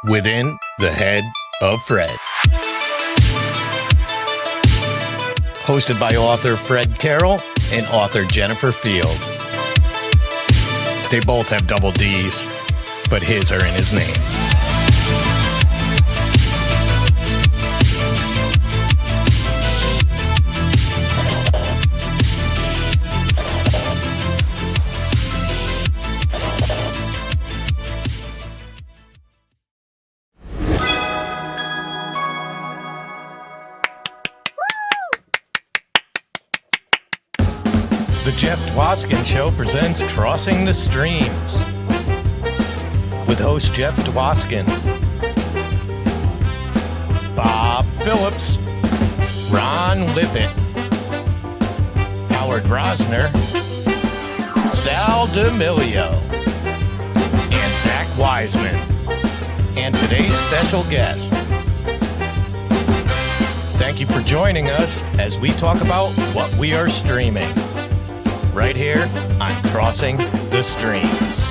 Within the Head of Fred. Hosted by author Fred Carroll and author Jennifer Field. They both have double D's, but his are in his name. The Jeff Dwoskin Show presents Crossing the Streams with host Jeff Dwoskin, Bob Phillips, Ron Lippett, Howard Rosner, Sal D'Amelio, and Zach Wiseman, and today's special guest. Thank you for joining us as we talk about what we are streaming. Right here on Crossing the Streams.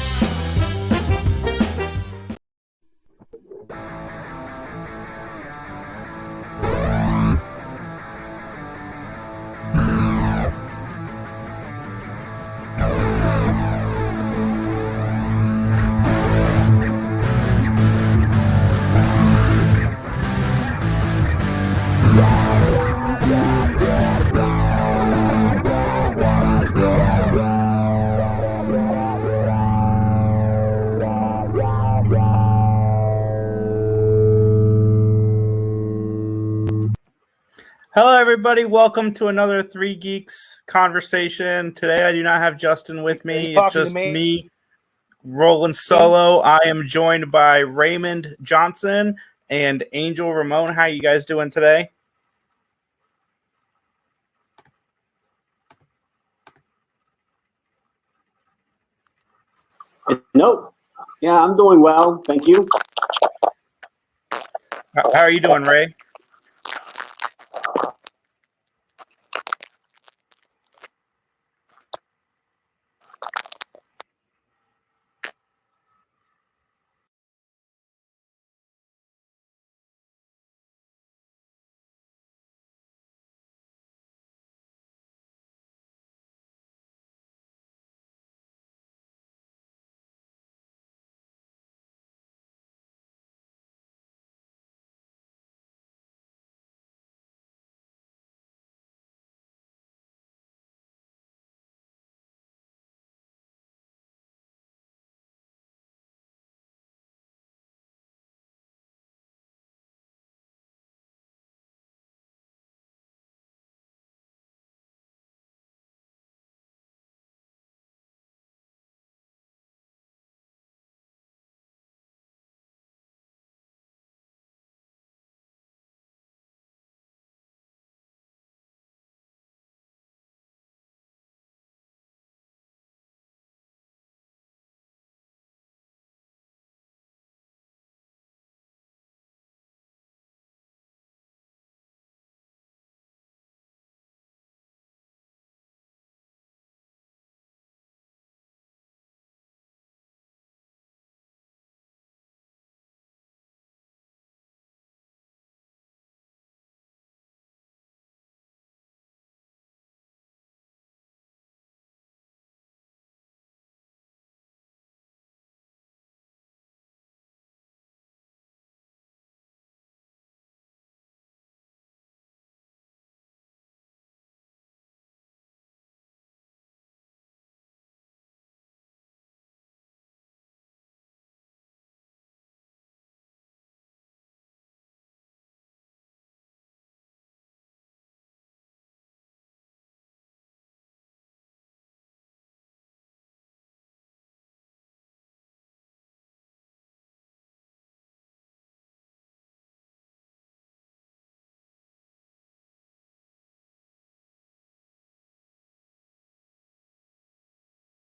Hello, everybody. Welcome to another Three Geeks conversation. Today, I do not have Justin with me. It's just me rolling solo. I am joined by Raymond Johnson and Angel Ramon. How you guys doing today? Nope. Yeah, I'm doing well. Thank you. How are you doing, Ray?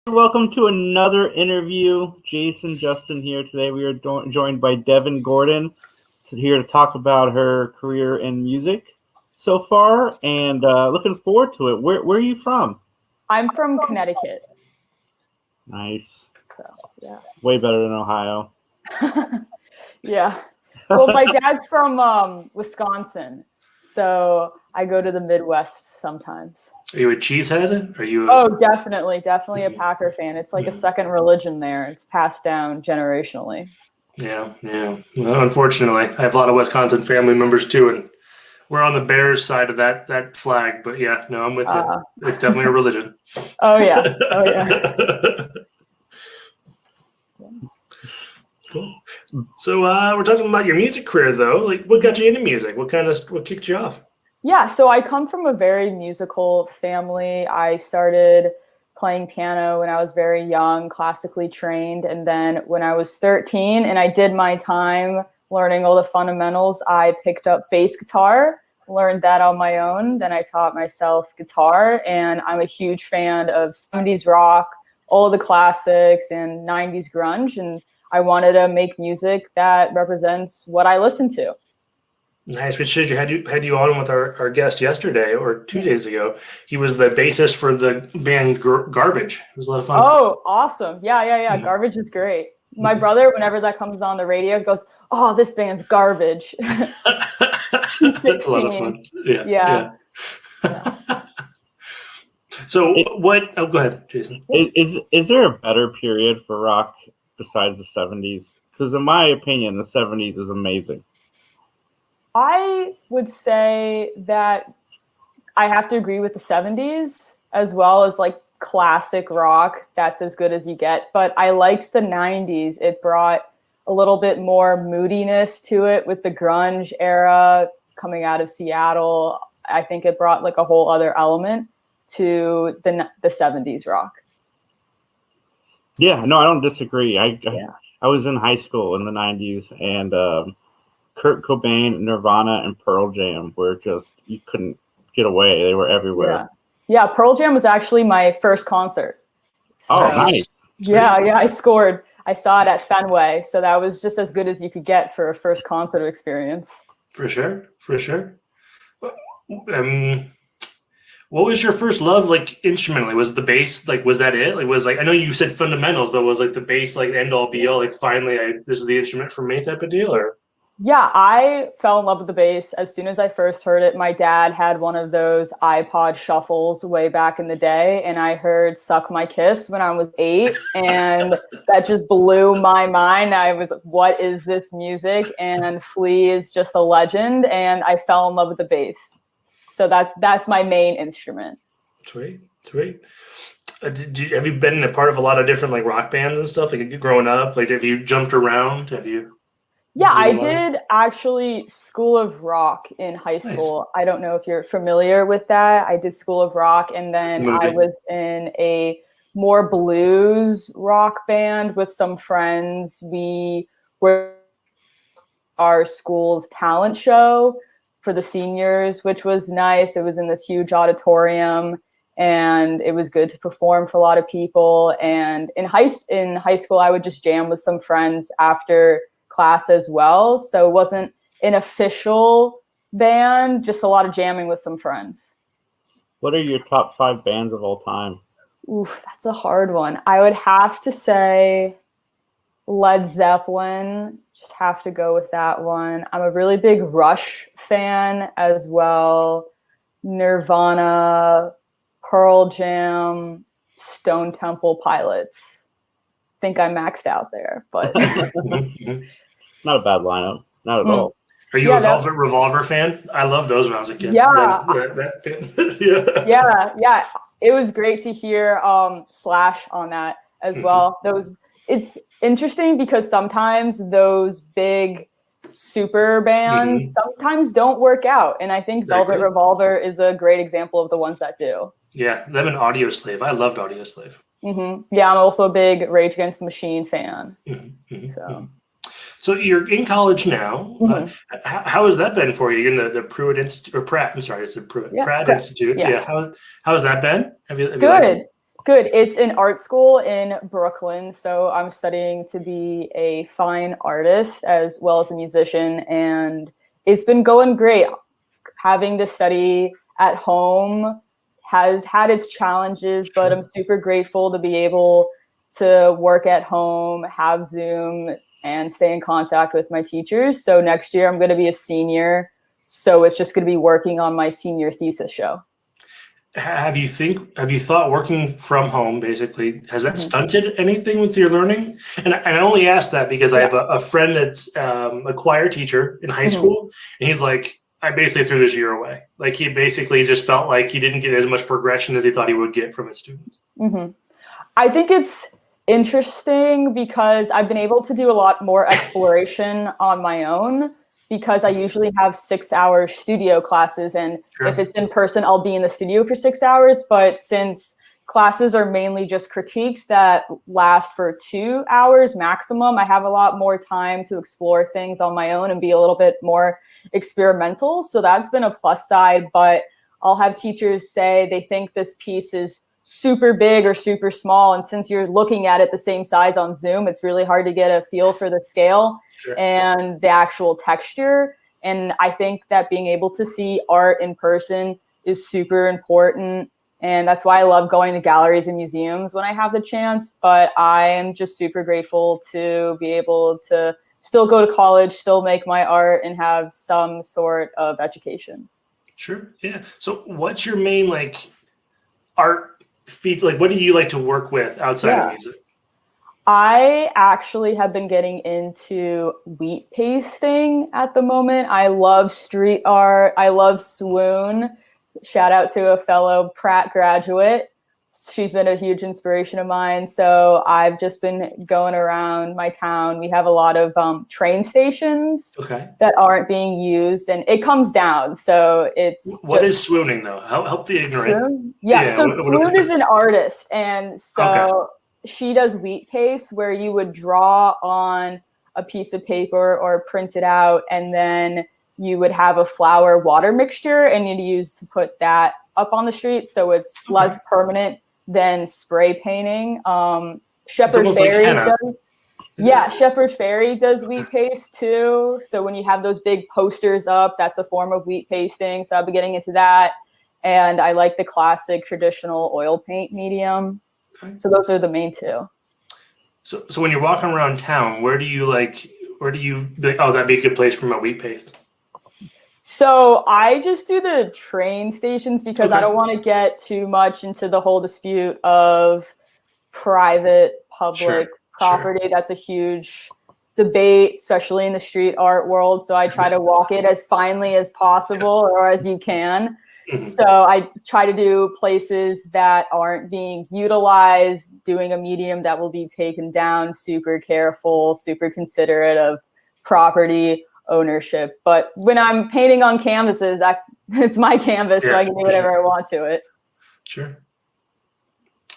Welcome to another interview. Jason, Justin here. Today we are joined by Devon Gordan. So here to talk about her career in music so far and looking forward to it. Where are you from? I'm from Connecticut. Nice. So, yeah. Way better than Ohio. Yeah. Well, my dad's from Wisconsin, so I go to the Midwest sometimes. Are you a cheesehead? Are you? Oh, definitely a Packer fan. It's like a second religion there. It's passed down generationally. Yeah. Well, unfortunately, I have a lot of Wisconsin family members too, and we're on the Bears side of that flag. But yeah, no, I'm with you. It's definitely a religion. Oh yeah. Cool. So we're talking about your music career, though. Like, what got you into music? What kicked you off? Yeah, so I come from a very musical family. I started playing piano when I was very young, classically trained. And then when I was 13 and I did my time learning all the fundamentals, I picked up bass guitar, learned that on my own. Then I taught myself guitar, and I'm a huge fan of 70s rock, all the classics, and 90s grunge. And I wanted to make music that represents what I listen to. Nice. We should had you on with our guest yesterday or 2 days ago. He was the bassist for the band Garbage. It was a lot of fun. Oh, awesome. Yeah. Garbage is great. My brother, whenever that comes on the radio, goes, "Oh, this band's garbage." That's a lot of fun. Yeah. So what? Oh, go ahead, Jason. Is there a better period for rock besides the 70s? Because in my opinion, the 70s is amazing. I would say that I have to agree with the 70s as well as like classic rock. That's as good as you get. But I liked the 90s. It brought a little bit more moodiness to it with the grunge era coming out of Seattle. I think it brought like a whole other element to the 70s rock. Yeah, no, I don't disagree. I was in high school in the 90s, and Kurt Cobain, Nirvana, and Pearl Jam were just, you couldn't get away. They were everywhere. Yeah, Pearl Jam was actually my first concert. So, nice. Yeah, I scored. I saw it at Fenway, so that was just as good as you could get for a first concert experience. For sure. What was your first love, like, instrumentally? Was the bass, like, was that it? Like, was, like, I know you said fundamentals, but was, like, the bass, like, end all be all, like, finally, this is the instrument for me type of deal, or? Yeah, I fell in love with the bass as soon as I first heard it. My dad had one of those iPod shuffles way back in the day, and I heard Suck My Kiss when I was 8, and that just blew my mind. I was, what is this music? And Flea is just a legend, and I fell in love with the bass. So that's my main instrument. Sweet. Have you been a part of a lot of different, like, rock bands and stuff? Like, growing up, like, have you jumped around? Yeah, I did actually School of Rock in high school. Nice. I don't know if you're familiar with that. I did School of Rock, and then I was in a more blues rock band with some friends. We were our school's talent show for the seniors, which was nice. It was in this huge auditorium, and it was good to perform for a lot of people. And in high school, I would just jam with some friends after class as well. So it wasn't an official band, just a lot of jamming with some friends. What are your top 5 bands of all time? Ooh, that's a hard one. I would have to say Led Zeppelin. Just have to go with that one. I'm a really big Rush fan as well. Nirvana, Pearl Jam, Stone Temple Pilots. Think I maxed out there, but not a bad lineup. Not at all. Are you a Velvet Revolver fan? I love those when I was a kid. Yeah. Yeah. It was great to hear Slash on that as well. It's interesting because sometimes those big super bands sometimes don't work out. And I think Velvet Revolver is a great example of the ones that do. Yeah, them and Audioslave. I loved Audioslave. Yeah, I'm also a big Rage Against the Machine fan. So you're in college now. How has that been for you? You're in the Pruitt Institute, or Pratt? I'm sorry, it's the Pratt Institute. Yeah. How has that been? Have you Good. It's an art school in Brooklyn, so I'm studying to be a fine artist as well as a musician, and it's been going great. Having to study at home has had its challenges, but I'm super grateful to be able to work at home, have Zoom, and stay in contact with my teachers. So next year I'm going to be a senior. So it's just going to be working on my senior thesis show. Have you thought working from home, basically, has that stunted anything with your learning? And I only ask that because I have a friend that's a choir teacher in high school, and he's like, I basically threw this year away. Like, he basically just felt like he didn't get as much progression as he thought he would get from his students. I think it's interesting because I've been able to do a lot more exploration on my own, because I usually have 6-hour studio classes. And if it's in person, I'll be in the studio for 6 hours. But since classes are mainly just critiques that last for 2 hours maximum, I have a lot more time to explore things on my own and be a little bit more experimental. So that's been a plus side. But I'll have teachers say they think this piece is super big or super small. And since you're looking at it the same size on Zoom, it's really hard to get a feel for the scale and the actual texture. And I think that being able to see art in person is super important. And that's why I love going to galleries and museums when I have the chance. But I am just super grateful to be able to still go to college, still make my art, and have some sort of education. Sure. Yeah. So what's your main art feat? Like, what do you like to work with outside of music? I actually have been getting into wheat pasting at the moment. I love street art. I love Swoon. Shout out to a fellow Pratt graduate. She's been a huge inspiration of mine. So I've just been going around my town. We have a lot of train stations that aren't being used, and it comes down. So it's what is swooning though? Help the ignorant. Swoon? Yeah. So Swoon is an artist, and so she does wheat paste, where you would draw on a piece of paper or print it out, and then you would have a flour water mixture, and you'd use to put that up on the street, so it's less permanent than spray painting. Shepherd Ferry does. Shepherd Ferry does wheat paste too. So when you have those big posters up, that's a form of wheat pasting. So I'll be getting into that, and I like the classic traditional oil paint medium. So those are the main two. So when you're walking around town, where do you that'd be a good place for my wheat paste? So I just do the train stations because I don't want to get too much into the whole dispute of private, public property. That's a huge debate, especially in the street art world. So I try to walk it as finely as possible, or as you can. So I try to do places that aren't being utilized, doing a medium that will be taken down, super careful, super considerate of property ownership. But when I'm painting on canvases, it's my canvas, so I can do whatever I want to it. Sure.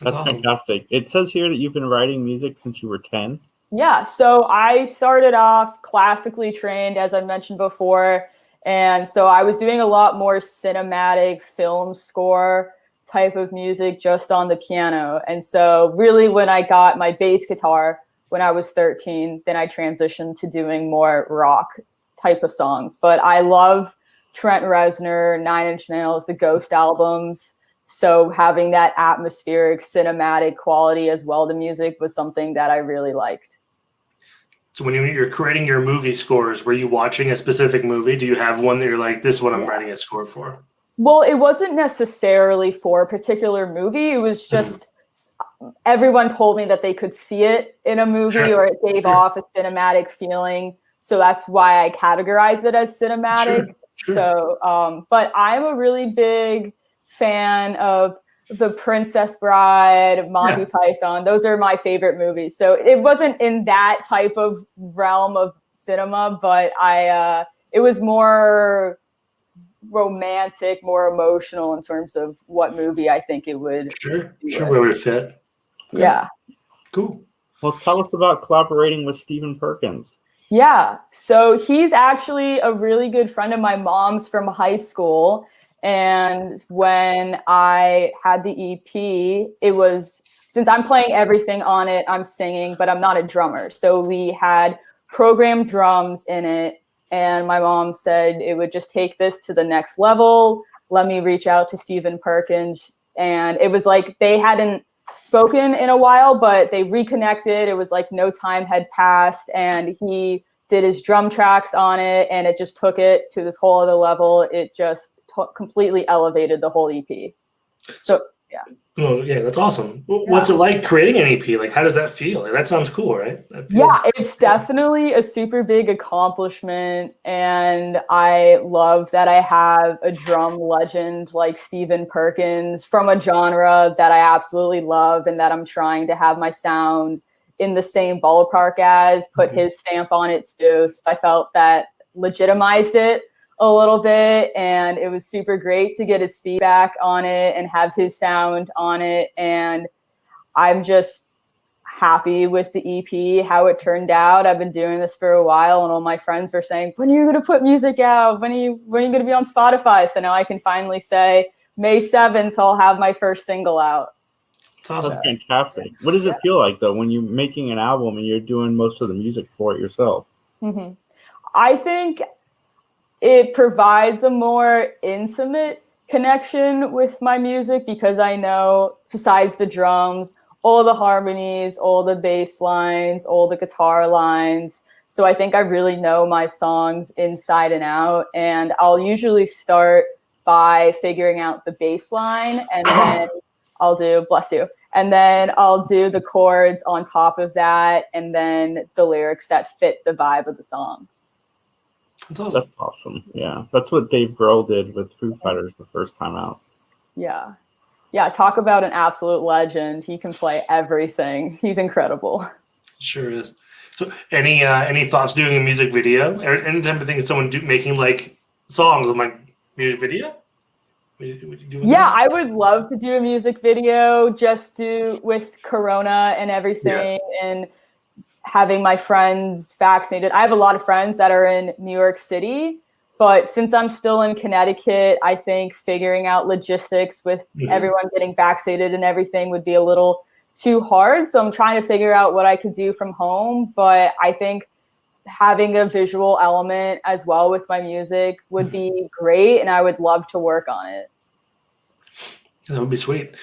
That's awesome. Fantastic. It says here that you've been writing music since you were 10. Yeah, so I started off classically trained, as I mentioned before. And so I was doing a lot more cinematic film score type of music just on the piano. And so really when I got my bass guitar when I was 13, then I transitioned to doing more rock type of songs. But I love Trent Reznor, Nine Inch Nails, the Ghost albums. So having that atmospheric cinematic quality as well to music was something that I really liked. So when you're creating your movie scores, were you watching a specific movie? Do you have one that you're like, this one I'm writing a score for? Well, it wasn't necessarily for a particular movie. It was just everyone told me that they could see it in a movie or it gave off a cinematic feeling. So that's why I categorized it as cinematic. So, but I'm a really big fan of The Princess Bride, Monty Python. Those are my favorite movies. So it wasn't in that type of realm of cinema, but it was more romantic, more emotional in terms of what movie I think it would. Where would it fit? Okay. Yeah. Cool. Well, tell us about collaborating with Stephen Perkins. Yeah. So he's actually a really good friend of my mom's from high school. And when I had the EP, it was, since I'm playing everything on it, I'm singing, but I'm not a drummer. So we had programmed drums in it. And my mom said it would just take this to the next level. Let me reach out to Stephen Perkins. And it was like they hadn't spoken in a while, but they reconnected. It was like no time had passed, and he did his drum tracks on it, and it just took it to this whole other level. It just completely elevated the whole EP. So yeah. Oh yeah, that's awesome. What's it like creating an EP? Like, how does that feel? Like, that sounds cool, right? Yeah, it's definitely a super big accomplishment, and I love that I have a drum legend like Stephen Perkins from a genre that I absolutely love, and that I'm trying to have my sound in the same ballpark as, put his stamp on it too. So I felt that legitimized it a little bit, and it was super great to get his feedback on it and have his sound on it. And I'm just happy with the EP, how it turned out. I've been doing this for a while, and all my friends were saying, when are you going to put music out? When are you going to be on Spotify? So now I can finally say May 7th, I'll have my first single out. That's awesome. That's fantastic. What does it feel like though when you're making an album and you're doing most of the music for it yourself? I think it provides a more intimate connection with my music, because I know, besides the drums, all the harmonies, all the bass lines, all the guitar lines. So I think I really know my songs inside and out. And I'll usually start by figuring out the bass line, and then I'll do, bless you, and then I'll do the chords on top of that, and then the lyrics that fit the vibe of the song. That's awesome. That's awesome. Yeah, that's what Dave Grohl did with Foo Fighters the first time out. Yeah. Talk about an absolute legend. He can play everything. He's incredible. Sure is. So, any thoughts doing a music video? Or any type of thing someone making like songs on like music video? I would love to do a music video, just with Corona and everything, and having my friends vaccinated. I have a lot of friends that are in New York City, but since I'm still in Connecticut, I think figuring out logistics with everyone getting vaccinated and everything would be a little too hard. So I'm trying to figure out what I could do from home. But I think having a visual element as well with my music would be great, and I would love to work on it. That would be sweet.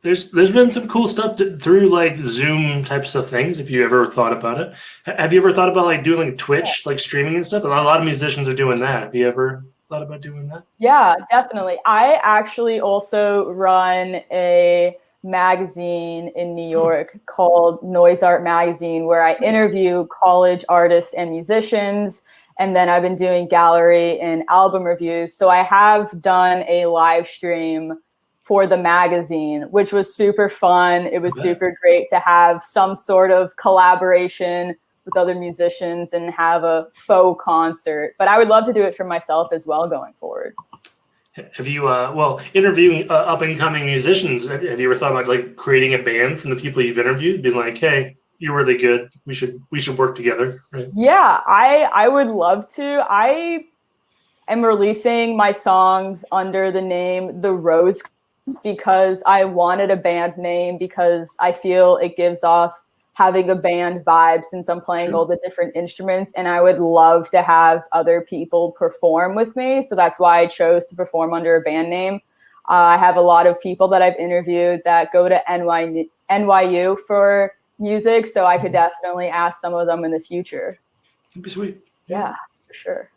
There's been some cool stuff through like Zoom types of things. If you ever thought about it, have you ever thought about like doing like Twitch, like streaming and stuff? A lot of musicians are doing that. Have you ever thought about doing that? Yeah, definitely. I actually also run a magazine in New York called Noise Art Magazine, where I interview college artists and musicians. And then I've been doing gallery and album reviews. So I have done a live stream for the magazine, which was super fun. It was super great to have some sort of collaboration with other musicians and have a faux concert. But I would love to do it for myself as well going forward. Have you, interviewing up and coming musicians, have you ever thought about like creating a band from the people you've interviewed, being like, hey, you're really good, we should work together, right? Yeah, I would love to. I am releasing my songs under the name The Rose, because I wanted a band name, because I feel it gives off having a band vibe, since I'm playing all the different instruments, and I would love to have other people perform with me. So that's why I chose to perform under a band name. I have a lot of people that I've interviewed that go to NYU for music, so I could definitely ask some of them in the future. That'd be sweet. Yeah, for sure.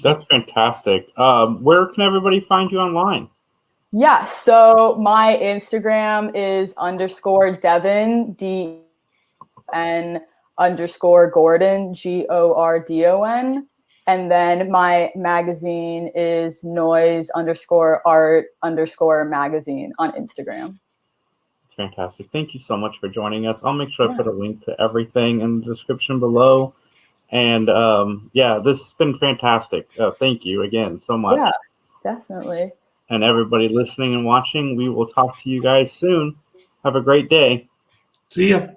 That's fantastic. Where can everybody find you online? Yeah, so my Instagram is _Devon, DN_Gordan, GORDON. And then my magazine is noise_art_magazine on Instagram. Fantastic. Thank you so much for joining us. I'll make sure I put a link to everything in the description below. And this has been fantastic. Thank you again so much. Yeah, definitely. And everybody listening and watching, we will talk to you guys soon. Have a great day. See ya.